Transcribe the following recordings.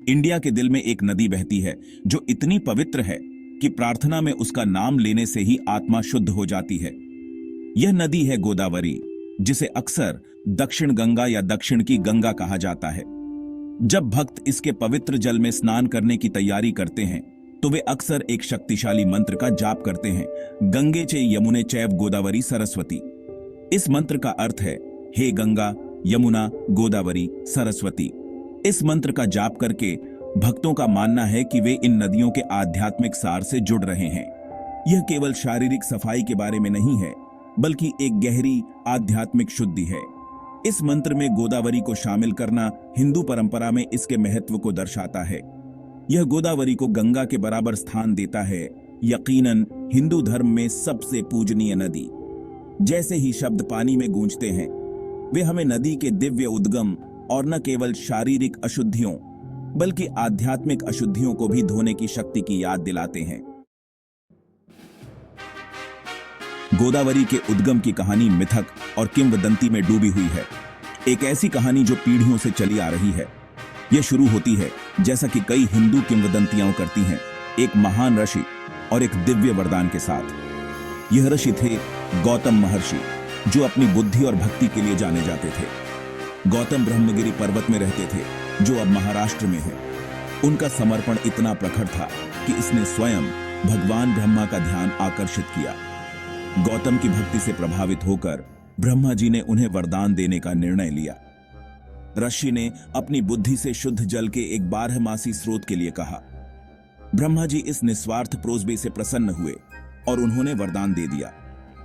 India के दिल में एक नदी बहती है जो इतनी पवित्र है कि प्रार्थना में उसका नाम लेने से ही आत्मा शुद्ध हो जाती है। यह नदी है गोदावरी, जिसे अक्सर दक्षिण गंगा या दक्षिण की गंगा कहा जाता है। जब भक्त इसके पवित्र जल में स्नान करने की तैयारी करते हैं तो वे अक्सर एक शक्तिशाली मंत्र का जाप करते हैं, गंगे चे यमुने चैव गोदावरी सरस्वती। इस मंत्र का अर्थ है, हे गंगा, यमुना, गोदावरी, सरस्वती। इस मंत्र का जाप करके भक्तों का मानना है कि वे इन नदियों के आध्यात्मिक सार से जुड़ रहे हैं। यह केवल शारीरिक सफाई के बारे में नहीं है, बल्कि एक गहरी आध्यात्मिक शुद्धि है। इस मंत्र में गोदावरी को शामिल करना हिंदू परंपरा में इसके महत्व को दर्शाता है। यह गोदावरी को गंगा के बराबर स्थान देता है, यकीनन हिंदू धर्म में सबसे पूजनीय नदी। जैसे ही शब्द पानी में गूंजते हैं, वे हमें नदी के दिव्य उद्गम और न केवल शारीरिक अशुद्धियों बल्कि आध्यात्मिक अशुद्धियों को भी धोने की शक्ति की याद दिलाते हैं। गोदावरी के उद्गम की कहानी मिथक और किंवदंती में डूबी हुई है। एक ऐसी कहानी जो पीढ़ियों से चली आ रही है। यह शुरू होती है, जैसा कि कई हिंदू किंवदंतियां करती हैं, एक महान ऋषि और एक दिव्य वरदान के साथ। यह ऋषि थे गौतम महर्षि, जो अपनी बुद्धि और भक्ति के लिए जाने जाते थे। गौतम ब्रह्मगिरी पर्वत में रहते थे, जो अब महाराष्ट्र में है। उनका समर्पण इतना प्रखर था कि इसने स्वयं भगवान ब्रह्मा का ध्यान आकर्षित किया। गौतम की भक्ति से प्रभावित होकर ब्रह्मा जी ने उन्हें वरदान देने का निर्णय लिया। ऋषि ने अपनी बुद्धि से शुद्ध जल के एक 12मासी स्रोत के लिए कहा। ब्रह्मा जी इस निस्वार्थ प्रोसबे से प्रसन्न हुए और उन्होंने वरदान दे दिया।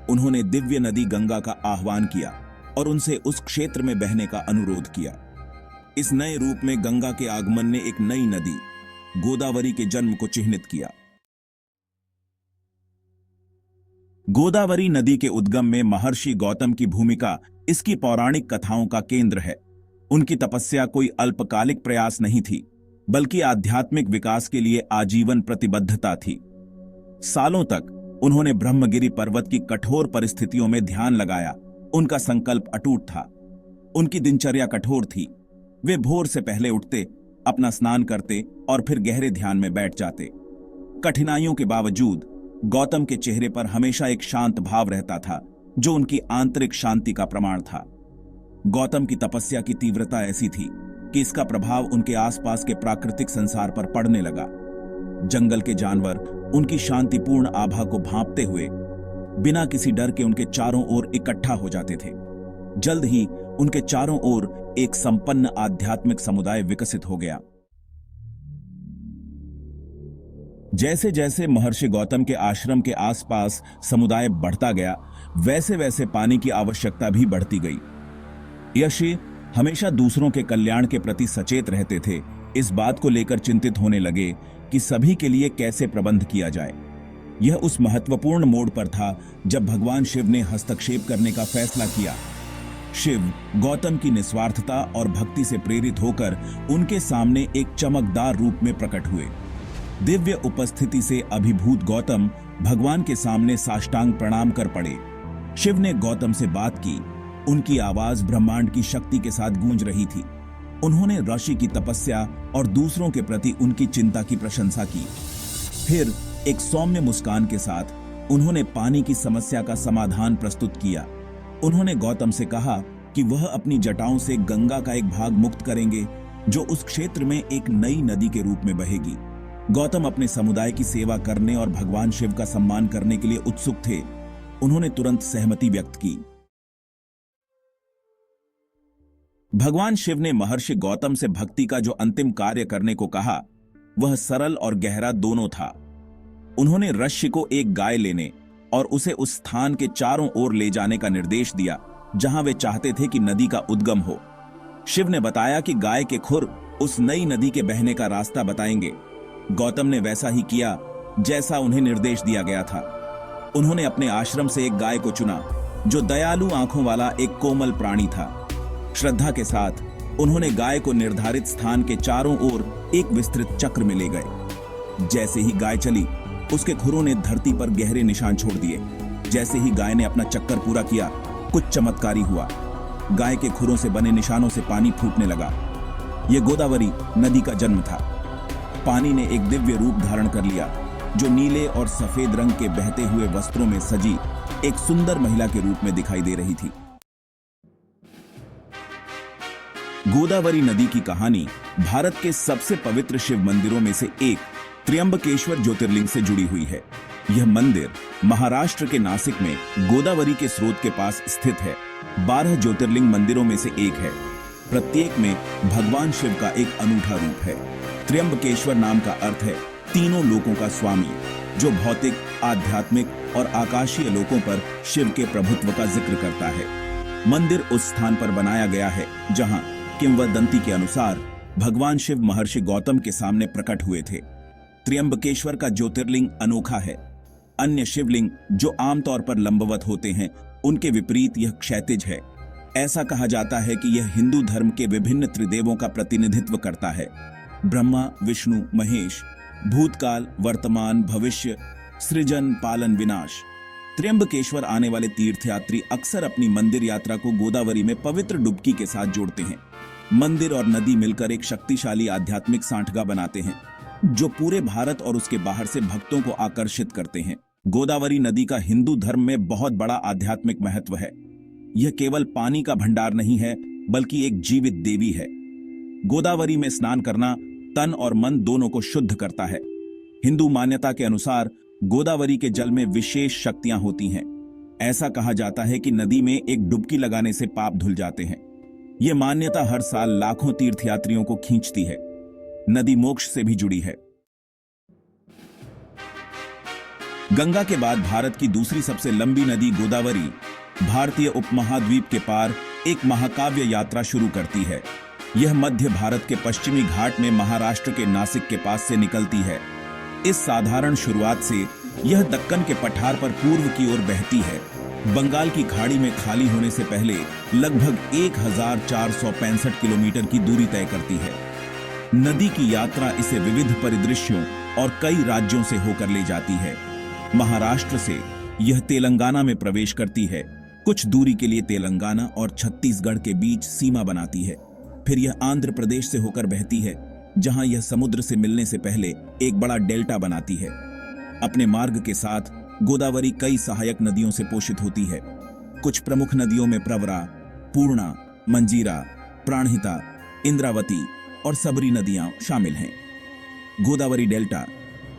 उन्होंने दिव्य नदी गंगा का आह्वान किया और उनसे उस क्षेत्र में बहने का अनुरोध किया। इस नए रूप में गंगा के आगमन ने एक नई नदी गोदावरी के जन्म को चिह्नित किया। गोदावरी नदी के उद्गम में महर्षि गौतम की भूमिका इसकी पौराणिक कथाओं का केंद्र है। उनकी तपस्या कोई अल्पकालिक प्रयास नहीं थी, बल्कि आध्यात्मिक विकास के लिए आजीवन प्रतिबद्धता थी। सालों तक उन्होंने ब्रह्मगिरी पर्वत की कठोर परिस्थितियों में ध्यान लगाया। उनका संकल्प अटूट था। उनकी दिनचर्या कठोर थी। वे भोर से पहले उठते, अपना स्नान करते और फिर गहरे ध्यान में बैठ जाते। कठिनाइयों के बावजूद गौतम के चेहरे पर हमेशा एक शांत भाव रहता था, जो उनकी आंतरिक शांति का प्रमाण था। गौतम की तपस्या की तीव्रता ऐसी थी कि इसका प्रभाव उनके आसपास के प्राकृतिक संसार पर पड़ने लगा। जंगल के जानवर उनकी शांतिपूर्ण आभा को भांपते हुए बिना किसी डर के उनके चारों ओर इकट्ठा हो जाते थे। जल्द ही उनके चारों ओर एक संपन्न आध्यात्मिक समुदाय विकसित हो गया। जैसे जैसे महर्षि गौतम के आश्रम के आसपास समुदाय बढ़ता गया, वैसे वैसे पानी की आवश्यकता भी बढ़ती गई। ऋषि हमेशा दूसरों के कल्याण के प्रति सचेत रहते थे। इस बात को लेकर चिंतित होने लगे कि सभी के लिए कैसे प्रबंध किया जाए। यह उस महत्वपूर्ण मोड़ पर था जब भगवान शिव ने हस्तक्षेप करने का फैसला किया। शिव गौतम की निस्वार्थता और भक्ति से प्रेरित होकर उनके सामने एक चमकदार रूप में प्रकट हुए। दिव्य उपस्थिति से अभिभूत गौतम भगवान के सामने साष्टांग प्रणाम कर पड़े। शिव ने गौतम से बात की। उनकी आवाज ब्रह्मांड की शक्ति के साथ गूंज रही थी। उन्होंने ऋषि की तपस्या और दूसरों के प्रति उनकी चिंता की प्रशंसा की। फिर एक सौम्य मुस्कान के साथ उन्होंने पानी की समस्या का समाधान प्रस्तुत किया। उन्होंने गौतम से कहा कि वह अपनी जटाओं से गंगा का एक भाग मुक्त करेंगे, जो उस क्षेत्र में एक नई नदी के रूप में बहेगी। गौतम अपने समुदाय की सेवा करने और भगवान शिव का सम्मान करने के लिए उत्सुक थे। उन्होंने तुरंत सहमति व्यक्त की। भगवान शिव ने महर्षि गौतम से भक्ति का जो अंतिम कार्य करने को कहा, वह सरल और गहरा दोनों था। उन्होंने ऋषि को एक गाय लेने और उसे उस स्थान के चारों ओर ले जाने का निर्देश दिया जहां वे चाहते थे कि नदी का उद्गम हो। शिव ने बताया कि गाय के खुर उस नई नदी के बहने का रास्ता बताएंगे। गौतम ने वैसा ही किया जैसा उन्हें निर्देश दिया गया था। उन्होंने अपने आश्रम से एक गाय को चुना, जो दयालु आंखों वाला एक कोमल प्राणी था। श्रद्धा के साथ उन्होंने गाय को निर्धारित स्थान के चारों ओर एक विस्तृत चक्र में ले गए। जैसे ही गाय चली, उसके खुरों ने धरती पर गहरे निशान छोड़ दिए। जैसे ही गाय ने अपना चक्कर पूरा किया, कुछ चमत्कारी हुआ। गाय के खुरों से बने निशानों से पानी फूटने लगा। यह गोदावरी नदी का जन्म था। पानी ने एक दिव्य रूप धारण कर लिया, जो नीले और सफेद रंग के बहते हुए वस्त्रों में सजी एक सुंदर महिला के रूप में दिखाई दे रही थी। गोदावरी नदी की कहानी भारत के सबसे पवित्र शिव मंदिरों में से एक त्र्यंबकेश्वर ज्योतिर्लिंग से जुड़ी हुई है। यह मंदिर महाराष्ट्र के नासिक में गोदावरी के स्रोत के पास स्थित है। 12 ज्योतिर्लिंग मंदिरों में से एक है। प्रत्येक में भगवान शिव का एक अनूठा रूप है। त्र्यंबकेश्वर नाम का अर्थ है तीनों लोकों का स्वामी, जो भौतिक, आध्यात्मिक और आकाशीय लोकों पर शिव के प्रभुत्व का जिक्र करता है। मंदिर उस स्थान पर बनाया गया है जहां किंवदंती के अनुसार भगवान शिव महर्षि गौतम के सामने प्रकट हुए थे। त्र्यंबकेश्वर का ज्योतिर्लिंग अनोखा है। अन्य शिवलिंग जो आमतौर पर लंबवत होते हैं, उनके विपरीत यह क्षैतिज है। ऐसा कहा जाता है कि यह हिंदू धर्म के विभिन्न त्रिदेवों का प्रतिनिधित्व करता है: ब्रह्मा, विष्णु, महेश, भूतकाल, वर्तमान, भविष्य, सृजन, पालन, विनाश। त्र्यंबकेश्वर आने वाले तीर्थयात्री अक्सर अपनी मंदिर यात्रा को गोदावरी में पवित्र डुबकी के साथ जोड़ते हैं। मंदिर और नदी मिलकर एक शक्तिशाली आध्यात्मिक सांठगा बनाते हैं, जो पूरे भारत और उसके बाहर से भक्तों को आकर्षित करते हैं। गोदावरी नदी का हिंदू धर्म में बहुत बड़ा आध्यात्मिक महत्व है। यह केवल पानी का भंडार नहीं है, बल्कि एक जीवित देवी है। गोदावरी में स्नान करना तन और मन दोनों को शुद्ध करता है। हिंदू मान्यता के अनुसार गोदावरी के जल में विशेष शक्तियां होती हैं। ऐसा कहा जाता है कि नदी में एक डुबकी लगाने से पाप धुल जाते हैं। यह मान्यता हर साल लाखों तीर्थयात्रियों को खींचती है। नदी मोक्ष से भी जुड़ी है। गंगा के बाद भारत की दूसरी सबसे लंबी नदी गोदावरी भारतीय उपमहाद्वीप के पार एक महाकाव्य यात्रा शुरू करती है। यह मध्य भारत के पश्चिमी घाट में महाराष्ट्र के नासिक के पास से निकलती है। इस साधारण शुरुआत से यह दक्कन के पठार पर पूर्व की ओर बहती है। बंगाल की खाड़ी में खाली होने से पहले लगभग 1465 किलोमीटर की दूरी तय करती है। नदी की यात्रा इसे विविध परिदृश्यों और कई राज्यों से होकर ले जाती है। महाराष्ट्र से यह तेलंगाना में प्रवेश करती है। कुछ दूरी के लिए तेलंगाना और छत्तीसगढ़ के बीच सीमा बनाती है। फिर यह आंध्र प्रदेश से होकर बहती है, जहां यह समुद्र से मिलने से पहले एक बड़ा डेल्टा बनाती है। अपने मार्ग के साथ गोदावरी कई सहायक नदियों से पोषित होती है। कुछ प्रमुख नदियों में प्रवरा, पूर्णा, मंजीरा, प्राणहिता, इंद्रावती और सबरी नदियां शामिल हैं। गोदावरी डेल्टा,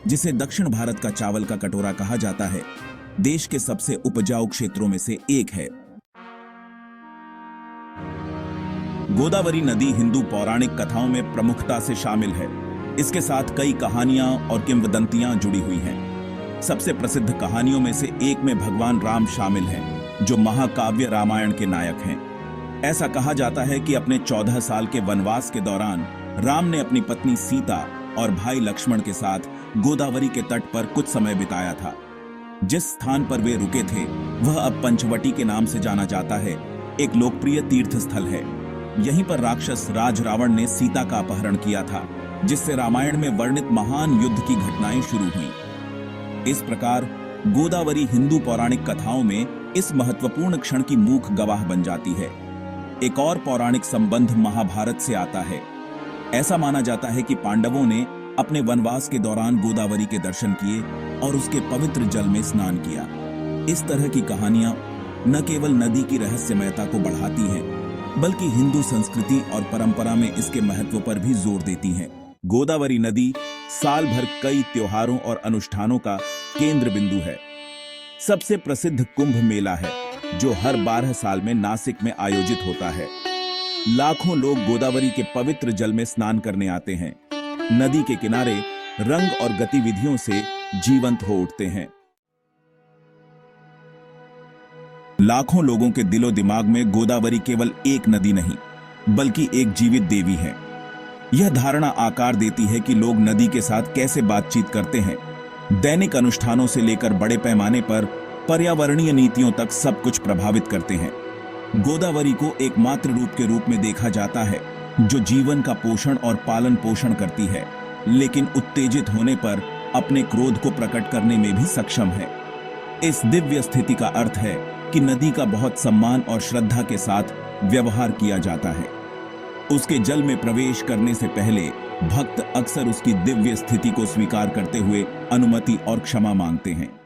जिसे दक्षिण भारत का चावल का कटोरा कहा जाता है, देश के सबसे उपजाऊ क्षेत्रों में से एक है। गोदावरी नदी हिंदू पौराणिक कथाओं में प्रमुखता से शामिल है। इसके साथ कई कहानियां और किंवदंतियां जुड़ी हुई हैं। सबसे प्रसिद्ध कहानियों में से एक में भगवान राम शामिल हैं, जो महाकाव्य रामायण के नायक हैं। ऐसा कहा जाता है कि अपने 14 साल के वनवास के दौरान राम ने अपनी पत्नी सीता और भाई लक्ष्मण के साथ गोदावरी के तट पर कुछ समय बिताया था। जिस स्थान पर वे रुके थे वह अब पंचवटी के नाम से जाना जाता है, एक लोकप्रिय तीर्थ स्थल है। यहीं पर राक्षस राज रावण ने सीता का अपहरण किया था, जिससे रामायण में वर्णित महान युद्ध की घटनाएं शुरू हुईं। इस प्रकार गोदावरी हिंदू पौराणिक कथाओं में इस महत्वपूर्ण क्षण की मूक गवाह बन जाती है। एक और पौराणिक संबंध महाभारत से आता है। ऐसा माना जाता है कि पांडवों ने अपने वनवास के दौरान गोदावरी के दर्शन किए और उसके पवित्र जल में स्नान किया। इस तरह की कहानियां न केवल नदी की रहस्यमयता को बढ़ाती हैं, बल्कि हिंदू संस्कृति और परंपरा में इसके महत्व पर भी जोर देती हैं। गोदावरी नदी साल भर कई त्योहारों और अनुष्ठानों का केंद्र बिंदु है। सबसे प्रसिद्ध कुंभ मेला है, जो हर 12 साल में नासिक में आयोजित होता है। लाखों लोग गोदावरी के पवित्र जल में स्नान करने आते हैं। नदी के किनारे रंग और गतिविधियों से जीवंत हो उठते हैं। लाखों लोगों के दिलो दिमाग में गोदावरी केवल एक नदी नहीं, बल्कि एक जीवित देवी है। यह धारणा आकार देती है कि लोग नदी के साथ कैसे बातचीत करते हैं। दैनिक अनुष्ठानों से लेकर बड़े पैमाने पर पर्यावरणीय नीतियों तक सब कुछ प्रभावित करते हैं। गोदावरी को एकमात्र रूप के रूप में देखा जाता है, जो जीवन का पोषण और पालन पोषण करती है, लेकिन उत्तेजित होने पर अपने क्रोध को प्रकट करने में भी सक्षम है। इस दिव्य स्थिति का अर्थ है कि नदी का बहुत सम्मान और श्रद्धा के साथ व्यवहार किया जाता है। उसके जल में प्रवेश करने से पहले भक्त अक्सर उसकी दिव्य स्थिति को स्वीकार करते हुए अनुमति और क्षमा मांगते हैं।